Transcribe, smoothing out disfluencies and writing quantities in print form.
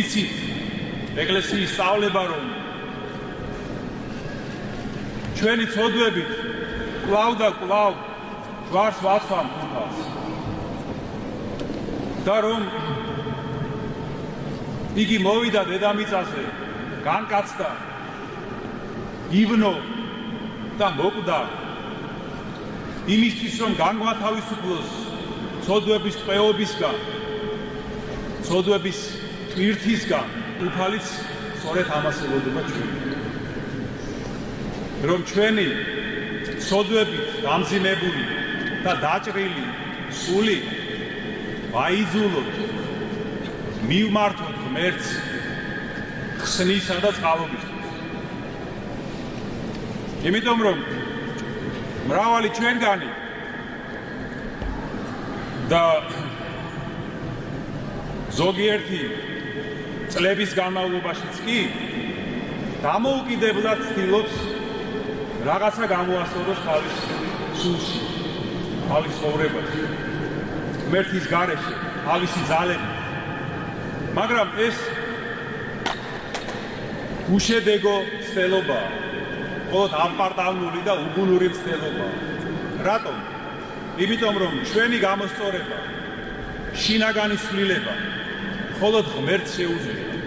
იცით ეკლესიის სწავლება რომ ჩვენი ცოდვებით კვლავ და კვლავ ჯვარს ვაცვამ თვალს და რომ იგი მოვიდა დედამიწაზე განკაცდა იბნო და მოკვდა იმისთვის რომ განგვათავისუფლოს ცოდვების ტყვეობისგან ცოდვების ტვირთისგან უფალიც სწორედ ამას ელოდება ჩვენ რომ ჩვენი ცოდვებით დამძიმებული და დაჭრილი სული ვაიძულოთ მივმართოთ ღმერთს ხსნისა და წყალობისთვის იმიტომ რომ მრავალი ჩვენგანი და ზოგიერთი წლების განმავლობაშიც კი დამოუკიდებლად ცდილობს რაღაცა გამოასწოროს თავის სულში, თავის ცხოვრებაში, ღმერთის გარეშე, თავისი ძალებით. მაგრამ ეს უშედეგო ცდილობაა, მხოლოდ აპარტალნული და უგუნური ცდილობაა. რატომ? იმიტომ რომ ჩვენი გამოსწორება, შინაგანი ცვლილება მხოლოდ ღმერთს შეუძლია.